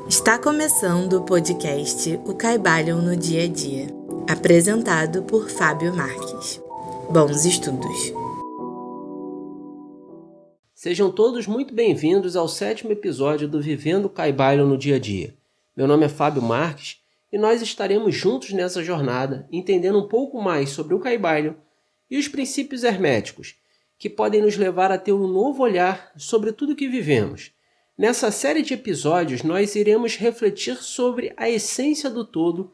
Está começando o podcast O Caibalham no Dia a Dia, apresentado por Fábio Marques. Bons estudos! Sejam todos muito bem-vindos ao 7º episódio do Vivendo Caibalham no Dia a Dia. Meu nome é Fábio Marques e nós estaremos juntos nessa jornada, entendendo um pouco mais sobre o Caibalham e os princípios herméticos, que podem nos levar a ter um novo olhar sobre tudo que vivemos. Nessa série de episódios, nós iremos refletir sobre a essência do todo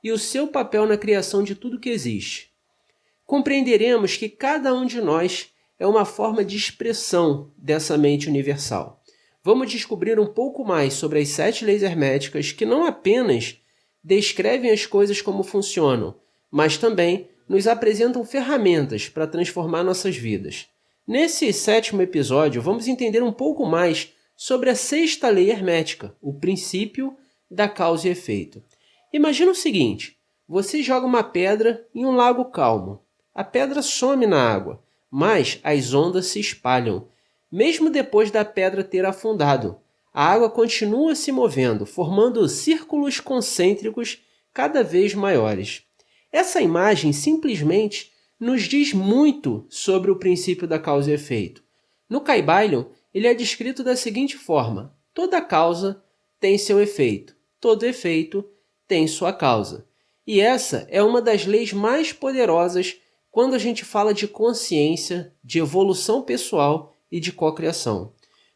e o seu papel na criação de tudo que existe. Compreenderemos que cada um de nós é uma forma de expressão dessa mente universal. Vamos descobrir um pouco mais sobre as 7 leis herméticas que não apenas descrevem as coisas como funcionam, mas também nos apresentam ferramentas para transformar nossas vidas. Nesse 7º episódio, vamos entender um pouco mais sobre a 6ª lei hermética, o princípio da causa e efeito. Imagina o seguinte: você joga uma pedra em um lago calmo. A pedra some na água, mas as ondas se espalham. Mesmo depois da pedra ter afundado, a água continua se movendo, formando círculos concêntricos cada vez maiores. Essa imagem simplesmente nos diz muito sobre o princípio da causa e efeito. No Caibalham, ele é descrito da seguinte forma: toda causa tem seu efeito, todo efeito tem sua causa. E essa é uma das leis mais poderosas quando a gente fala de consciência, de evolução pessoal e de cocriação.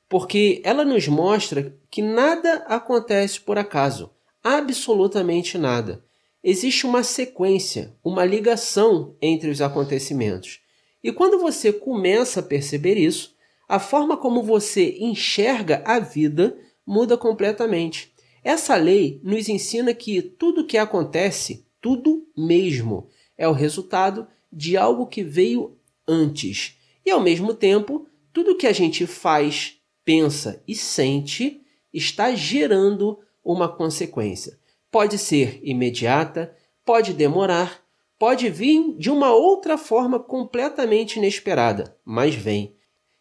Porque ela nos mostra que nada acontece por acaso, absolutamente nada. Existe uma sequência, uma ligação entre os acontecimentos. E quando você começa a perceber isso, a forma como você enxerga a vida muda completamente. Essa lei nos ensina que tudo que acontece, tudo mesmo, é o resultado de algo que veio antes. E, ao mesmo tempo, tudo que a gente faz, pensa e sente está gerando uma consequência. Pode ser imediata, pode demorar, pode vir de uma outra forma completamente inesperada, mas vem.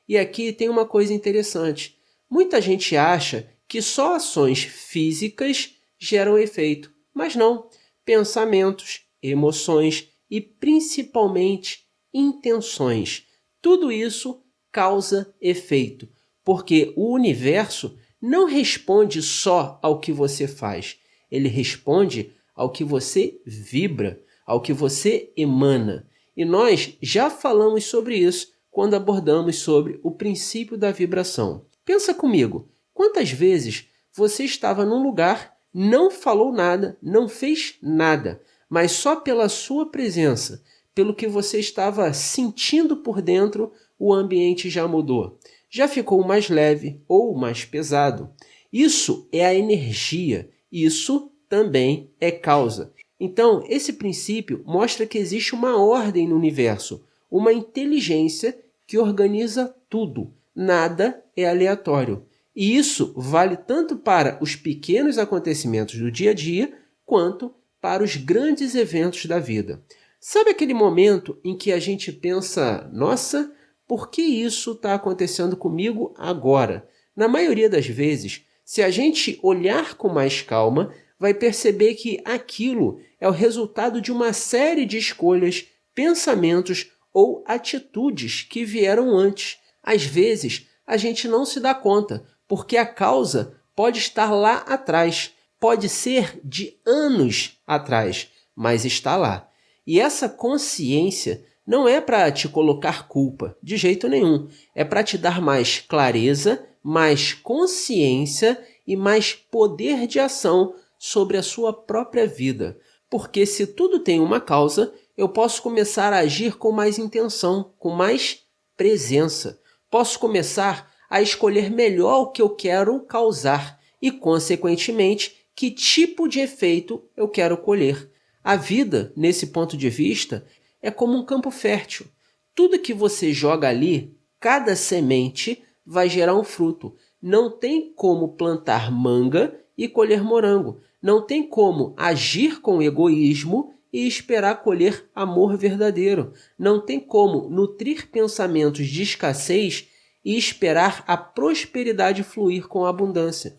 E aqui tem uma coisa interessante. Muita gente acha que só ações físicas geram efeito, mas não. Pensamentos, emoções e principalmente intenções. Tudo isso causa efeito, porque o universo não responde só ao que você faz. Ele responde ao que você vibra, ao que você emana. E nós já falamos sobre isso quando abordamos sobre o princípio da vibração. Pensa comigo, quantas vezes você estava num lugar, não falou nada, não fez nada, mas só pela sua presença, pelo que você estava sentindo por dentro, o ambiente já mudou. Já ficou mais leve ou mais pesado. Isso é a energia, isso também é causa. Então, esse princípio mostra que existe uma ordem no universo, uma inteligência que organiza tudo. Nada é aleatório. E isso vale tanto para os pequenos acontecimentos do dia a dia, quanto para os grandes eventos da vida. Sabe aquele momento em que a gente pensa, nossa, por que isso está acontecendo comigo agora? Na maioria das vezes, se a gente olhar com mais calma, vai perceber que aquilo é o resultado de uma série de escolhas, pensamentos ou atitudes que vieram antes. Às vezes, a gente não se dá conta, porque a causa pode estar lá atrás, pode ser de anos atrás, mas está lá. E essa consciência não é para te colocar culpa, de jeito nenhum. É para te dar mais clareza, mais consciência e mais poder de ação sobre a sua própria vida. Porque se tudo tem uma causa, eu posso começar a agir com mais intenção, com mais presença. Posso começar a escolher melhor o que eu quero causar e, consequentemente, que tipo de efeito eu quero colher. A vida, nesse ponto de vista, é como um campo fértil. Tudo que você joga ali, cada semente, vai gerar um fruto. Não tem como plantar manga e colher morango. Não tem como agir com egoísmo e esperar colher amor verdadeiro. Não tem como nutrir pensamentos de escassez e esperar a prosperidade fluir com abundância.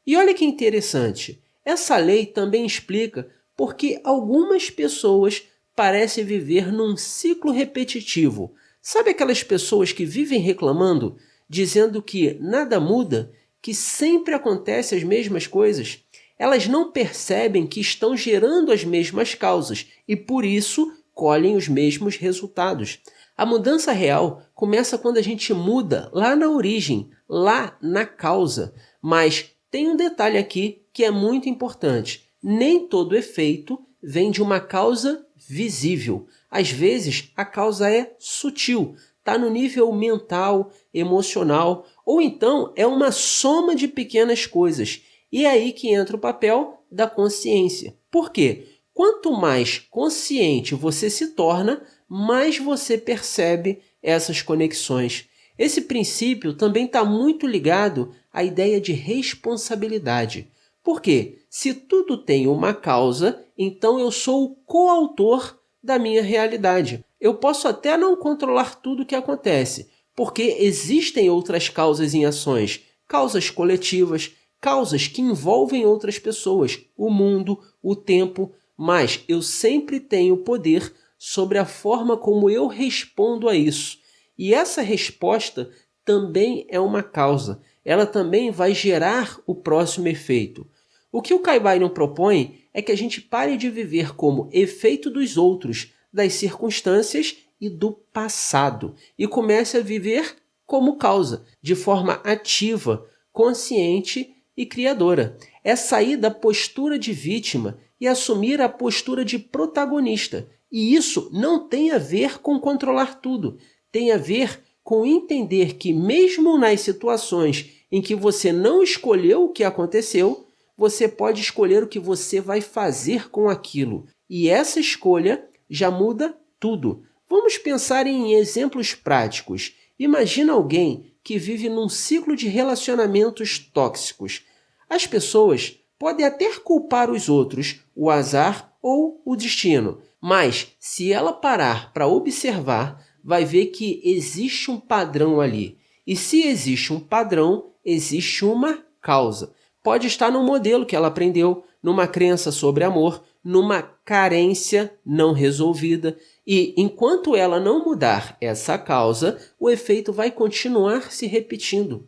E olha que interessante, essa lei também explica por que algumas pessoas parecem viver num ciclo repetitivo. Sabe aquelas pessoas que vivem reclamando, dizendo que nada muda, que sempre acontecem as mesmas coisas? Elas não percebem que estão gerando as mesmas causas e, por isso, colhem os mesmos resultados. A mudança real começa quando a gente muda lá na origem, lá na causa. Mas tem um detalhe aqui que é muito importante. Nem todo efeito vem de uma causa visível. Às vezes, a causa é sutil, está no nível mental, emocional, ou então é uma soma de pequenas coisas. E é aí que entra o papel da consciência. Por quê? Quanto mais consciente você se torna, mais você percebe essas conexões. Esse princípio também está muito ligado à ideia de responsabilidade. Por quê? Se tudo tem uma causa, então eu sou o coautor da minha realidade. Eu posso até não controlar tudo o que acontece, porque existem outras causas em ações, causas coletivas, causas que envolvem outras pessoas, o mundo, o tempo, mas eu sempre tenho poder sobre a forma como eu respondo a isso. E essa resposta também é uma causa. Ela também vai gerar o próximo efeito. O que o Kybalion propõe é que a gente pare de viver como efeito dos outros, das circunstâncias e do passado, e comece a viver como causa, de forma ativa, consciente e criadora. É sair da postura de vítima e assumir a postura de protagonista. E isso não tem a ver com controlar tudo. Tem a ver com entender que mesmo nas situações em que você não escolheu o que aconteceu, você pode escolher o que você vai fazer com aquilo. E essa escolha já muda tudo. Vamos pensar em exemplos práticos. Imagina alguém que vive num ciclo de relacionamentos tóxicos. As pessoas podem até culpar os outros, o azar ou o destino, mas se ela parar para observar, vai ver que existe um padrão ali. E se existe um padrão, existe uma causa. Pode estar no modelo que ela aprendeu, numa crença sobre amor, numa carência não resolvida. E enquanto ela não mudar essa causa, o efeito vai continuar se repetindo.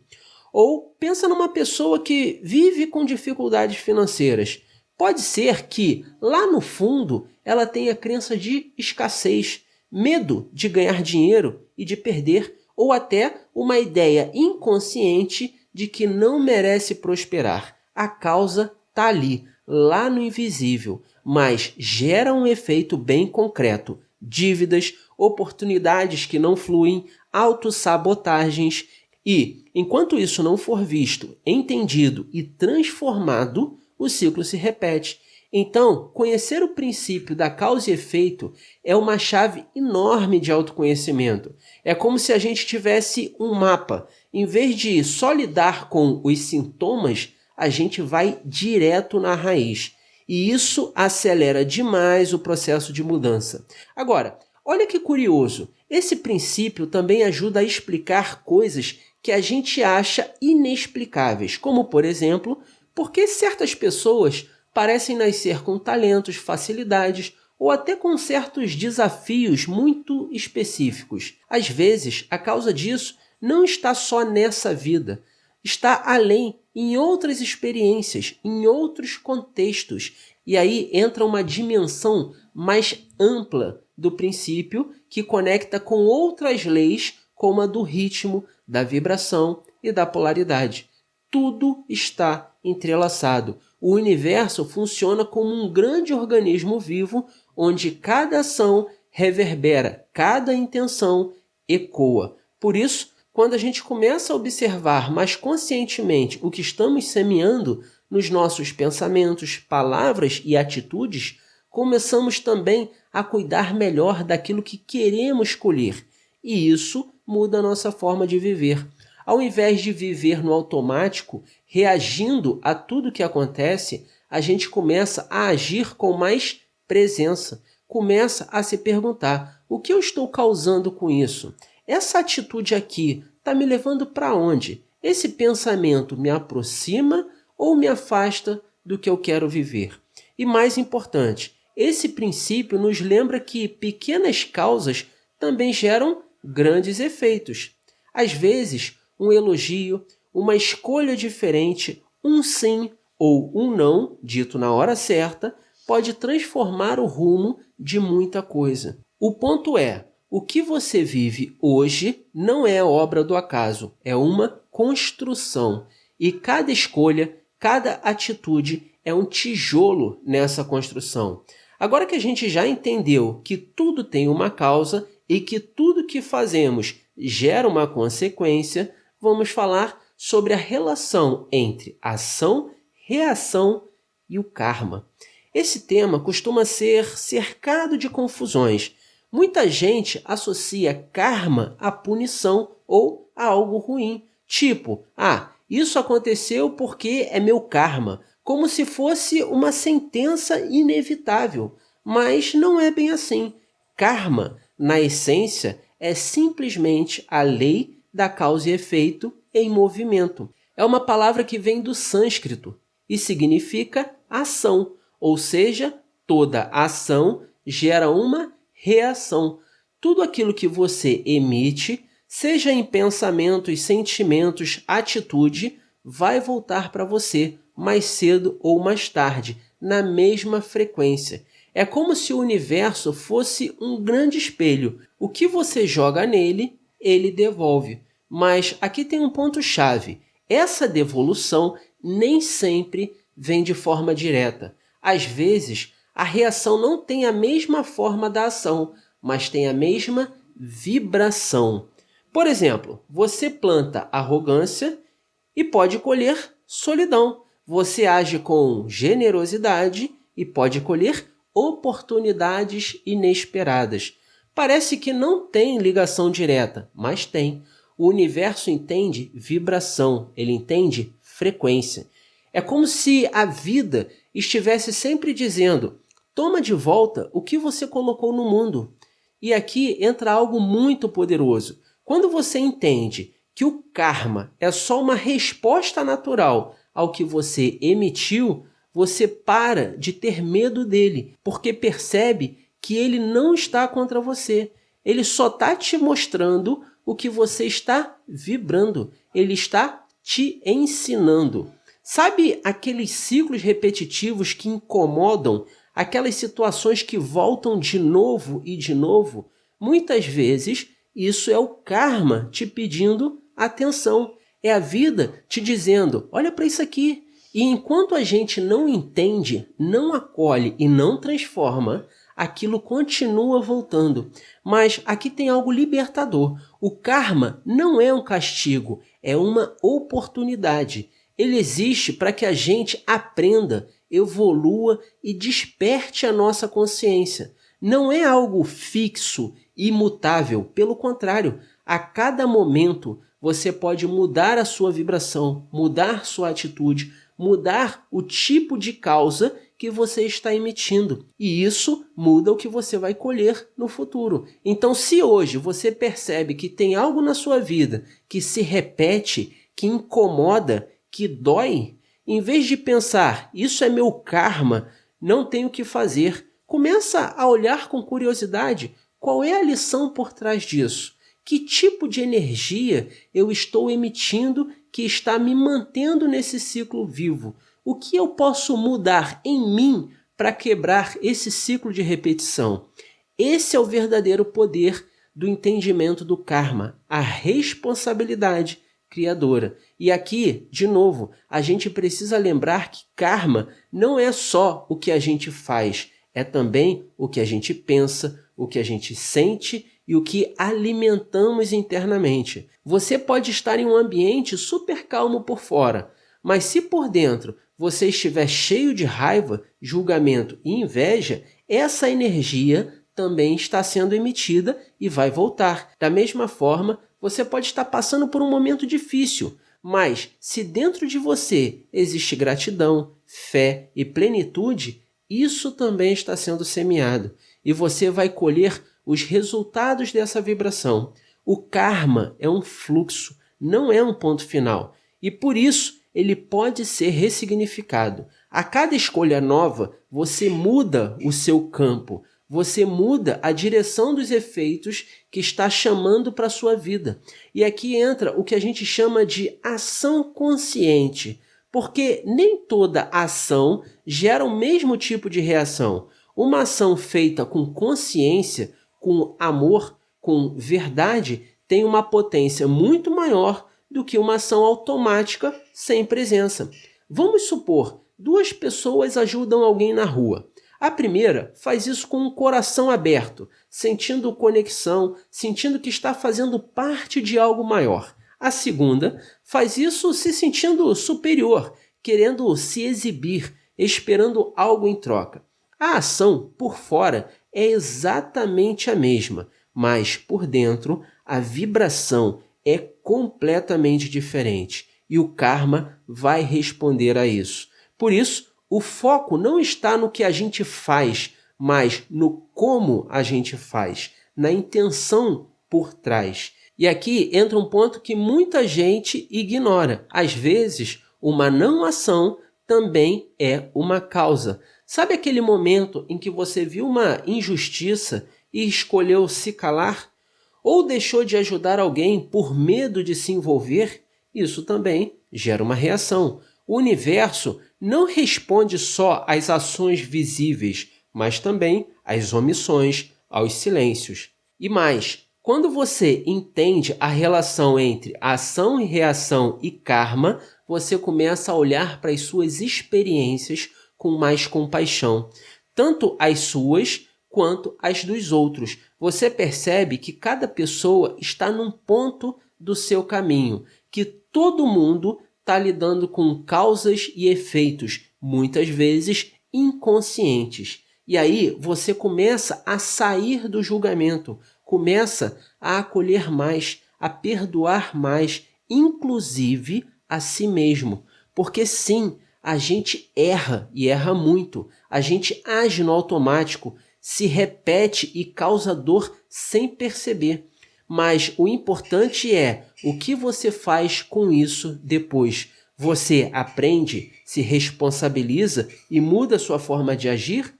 Ou pensa numa pessoa que vive com dificuldades financeiras. Pode ser que, lá no fundo, ela tenha crença de escassez, medo de ganhar dinheiro e de perder, ou até uma ideia inconsciente de que não merece prosperar. A causa está ali, lá no invisível, mas gera um efeito bem concreto. Dívidas, oportunidades que não fluem, autossabotagens. E, enquanto isso não for visto, entendido e transformado, o ciclo se repete. Então, conhecer o princípio da causa e efeito é uma chave enorme de autoconhecimento. É como se a gente tivesse um mapa. Em vez de só lidar com os sintomas, a gente vai direto na raiz. E isso acelera demais o processo de mudança. Agora, olha que curioso. Esse princípio também ajuda a explicar coisas que a gente acha inexplicáveis, como, por exemplo, por que certas pessoas parecem nascer com talentos, facilidades ou até com certos desafios muito específicos. Às vezes, a causa disso não está só nessa vida, está além, em outras experiências, em outros contextos. E aí entra uma dimensão mais ampla do princípio que conecta com outras leis, como a do ritmo, da vibração e da polaridade. Tudo está entrelaçado. O universo funciona como um grande organismo vivo, onde cada ação reverbera, cada intenção ecoa. Por isso, quando a gente começa a observar mais conscientemente o que estamos semeando nos nossos pensamentos, palavras e atitudes, começamos também a cuidar melhor daquilo que queremos colher. E isso muda a nossa forma de viver. Ao invés de viver no automático, reagindo a tudo que acontece, a gente começa a agir com mais presença. Começa a se perguntar, o que eu estou causando com isso? Essa atitude aqui está me levando para onde? Esse pensamento me aproxima ou me afasta do que eu quero viver. E mais importante, esse princípio nos lembra que pequenas causas também geram grandes efeitos. Às vezes, um elogio, uma escolha diferente, um sim ou um não, dito na hora certa, pode transformar o rumo de muita coisa. O ponto é, o que você vive hoje não é obra do acaso, é uma construção. E cada escolha, cada atitude é um tijolo nessa construção. Agora que a gente já entendeu que tudo tem uma causa e que tudo que fazemos gera uma consequência, vamos falar sobre a relação entre ação, reação e o karma. Esse tema costuma ser cercado de confusões. Muita gente associa karma à punição ou a algo ruim. Tipo, isso aconteceu porque é meu karma, como se fosse uma sentença inevitável. Mas não é bem assim. Karma, na essência, é simplesmente a lei da causa e efeito em movimento. É uma palavra que vem do sânscrito e significa ação, ou seja, toda ação gera uma reação. Tudo aquilo que você emite, seja em pensamentos, sentimentos, atitude, vai voltar para você mais cedo ou mais tarde, na mesma frequência. É como se o universo fosse um grande espelho. O que você joga nele, ele devolve. Mas aqui tem um ponto-chave. Essa devolução nem sempre vem de forma direta. Às vezes, a reação não tem a mesma forma da ação, mas tem a mesma vibração. Por exemplo, você planta arrogância e pode colher solidão. Você age com generosidade e pode colher oportunidades inesperadas. Parece que não tem ligação direta, mas tem. O universo entende vibração, ele entende frequência. É como se a vida estivesse sempre dizendo: toma de volta o que você colocou no mundo. E aqui entra algo muito poderoso. Quando você entende que o karma é só uma resposta natural ao que você emitiu, você para de ter medo dele, porque percebe que ele não está contra você. Ele só está te mostrando o que você está vibrando. Ele está te ensinando. Sabe aqueles ciclos repetitivos que incomodam? Aquelas situações que voltam de novo e de novo? Muitas vezes, isso é o karma te pedindo atenção. É a vida te dizendo: olha para isso aqui. E enquanto a gente não entende, não acolhe e não transforma, aquilo continua voltando. Mas aqui tem algo libertador. O karma não é um castigo, é uma oportunidade. Ele existe para que a gente aprenda, evolua e desperte a nossa consciência. Não é algo fixo, imutável. Pelo contrário, a cada momento você pode mudar a sua vibração, mudar sua atitude, mudar o tipo de causa que você está emitindo. E isso muda o que você vai colher no futuro. Então, se hoje você percebe que tem algo na sua vida que se repete, que incomoda, que dói, em vez de pensar: isso é meu karma, não tenho o que fazer, começa a olhar com curiosidade qual é a lição por trás disso. Que tipo de energia eu estou emitindo que está me mantendo nesse ciclo vivo? O que eu posso mudar em mim para quebrar esse ciclo de repetição? Esse é o verdadeiro poder do entendimento do karma, a responsabilidade criadora. E aqui, de novo, a gente precisa lembrar que karma não é só o que a gente faz, é também o que a gente pensa, o que a gente sente e o que alimentamos internamente. Você pode estar em um ambiente super calmo por fora, mas se por dentro você estiver cheio de raiva, julgamento e inveja, essa energia também está sendo emitida e vai voltar. Da mesma forma, você pode estar passando por um momento difícil, mas se dentro de você existe gratidão, fé e plenitude, isso também está sendo semeado e você vai colher os resultados dessa vibração. O karma é um fluxo, não é um ponto final. E por isso ele pode ser ressignificado. A cada escolha nova, você muda o seu campo, você muda a direção dos efeitos que está chamando para a sua vida. E aqui entra o que a gente chama de ação consciente, porque nem toda ação gera o mesmo tipo de reação. Uma ação feita com consciência, com amor, com verdade, tem uma potência muito maior do que uma ação automática sem presença. Vamos supor, 2 pessoas ajudam alguém na rua. A primeira faz isso com um coração aberto, sentindo conexão, sentindo que está fazendo parte de algo maior. A segunda faz isso se sentindo superior, querendo se exibir, esperando algo em troca. A ação, por fora, é exatamente a mesma, mas por dentro a vibração é completamente diferente e o karma vai responder a isso. Por isso, o foco não está no que a gente faz, mas no como a gente faz, na intenção por trás. E aqui entra um ponto que muita gente ignora. Às vezes, uma não ação também é uma causa. Sabe aquele momento em que você viu uma injustiça e escolheu se calar? Ou deixou de ajudar alguém por medo de se envolver? Isso também gera uma reação. O universo não responde só às ações visíveis, mas também às omissões, aos silêncios. E mais, quando você entende a relação entre ação e reação e karma, você começa a olhar para as suas experiências com mais compaixão, tanto as suas quanto as dos outros. Você percebe que cada pessoa está num ponto do seu caminho, que todo mundo está lidando com causas e efeitos, muitas vezes inconscientes. E aí você começa a sair do julgamento, começa a acolher mais, a perdoar mais, inclusive a si mesmo. Porque sim, a gente erra e erra muito, a gente age no automático, se repete e causa dor sem perceber. Mas o importante é o que você faz com isso depois. Você aprende, se responsabiliza e muda sua forma de agir?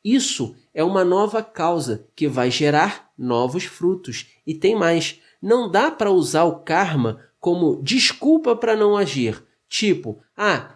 Isso é uma nova causa que vai gerar novos frutos. E tem mais, não dá para usar o karma como desculpa para não agir. Tipo,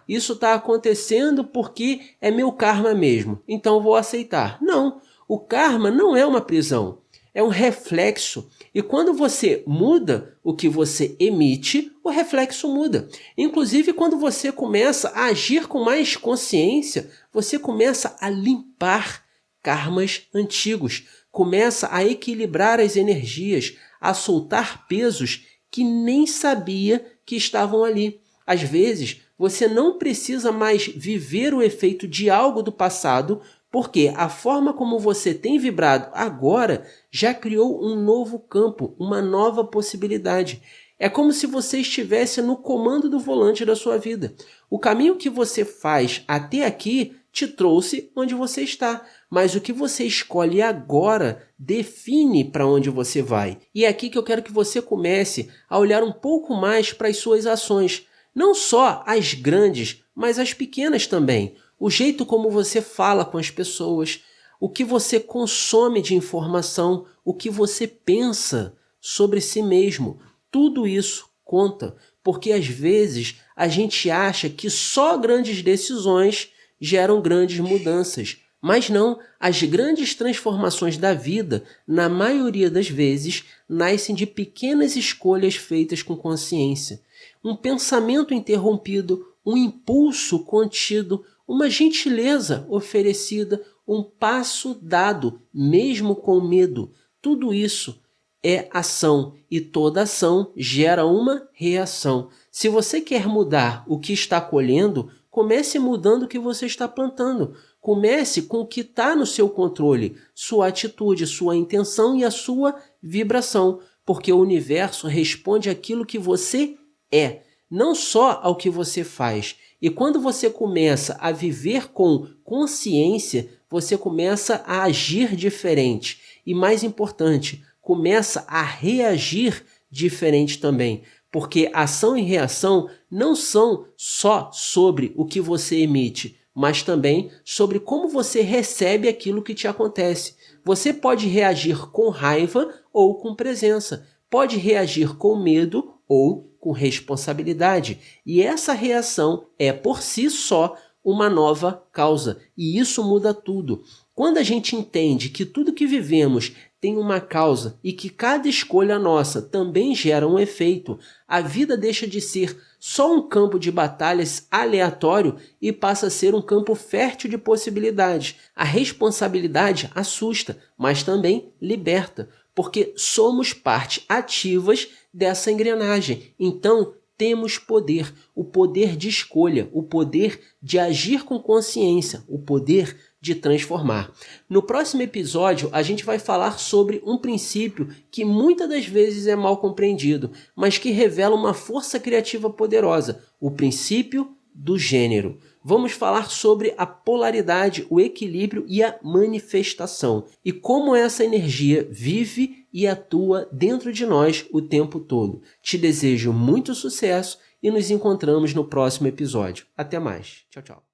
isso está acontecendo porque é meu karma mesmo, então vou aceitar. Não, o karma não é uma prisão, é um reflexo. E quando você muda o que você emite, o reflexo muda. Inclusive, quando você começa a agir com mais consciência, você começa a limpar karmas antigos, começa a equilibrar as energias, a soltar pesos que nem sabia que estavam ali. Às vezes, você não precisa mais viver o efeito de algo do passado, porque a forma como você tem vibrado agora já criou um novo campo, uma nova possibilidade. É como se você estivesse no comando do volante da sua vida. O caminho que você faz até aqui te trouxe onde você está, mas o que você escolhe agora define para onde você vai. E é aqui que eu quero que você comece a olhar um pouco mais para as suas ações. Não só as grandes, mas as pequenas também. O jeito como você fala com as pessoas, o que você consome de informação, o que você pensa sobre si mesmo. Tudo isso conta, porque às vezes a gente acha que só grandes decisões geram grandes mudanças. Mas não, as grandes transformações da vida, na maioria das vezes, nascem de pequenas escolhas feitas com consciência. Um pensamento interrompido, um impulso contido, uma gentileza oferecida, um passo dado, mesmo com medo. Tudo isso é ação e toda ação gera uma reação. Se você quer mudar o que está colhendo, comece mudando o que você está plantando. Comece com o que está no seu controle, sua atitude, sua intenção e a sua vibração, porque o universo responde àquilo que você é, não só ao que você faz. E quando você começa a viver com consciência, você começa a agir diferente. E mais importante, começa a reagir diferente também. Porque ação e reação não são só sobre o que você emite, mas também sobre como você recebe aquilo que te acontece. Você pode reagir com raiva ou com presença, pode reagir com medo ou com responsabilidade. E essa reação é por si só uma nova causa, e isso muda tudo. Quando a gente entende que tudo que vivemos tem uma causa e que cada escolha nossa também gera um efeito, a vida deixa de ser só um campo de batalhas aleatório e passa a ser um campo fértil de possibilidades. A responsabilidade assusta, mas também liberta, porque somos parte ativas dessa engrenagem. Então, temos poder, o poder de escolha, o poder de agir com consciência, o poder de transformar. No próximo episódio, a gente vai falar sobre um princípio que muitas das vezes é mal compreendido, mas que revela uma força criativa poderosa, o princípio do gênero. Vamos falar sobre a polaridade, o equilíbrio e a manifestação, e como essa energia vive e atua dentro de nós o tempo todo. Te desejo muito sucesso e nos encontramos no próximo episódio. Até mais. Tchau, tchau.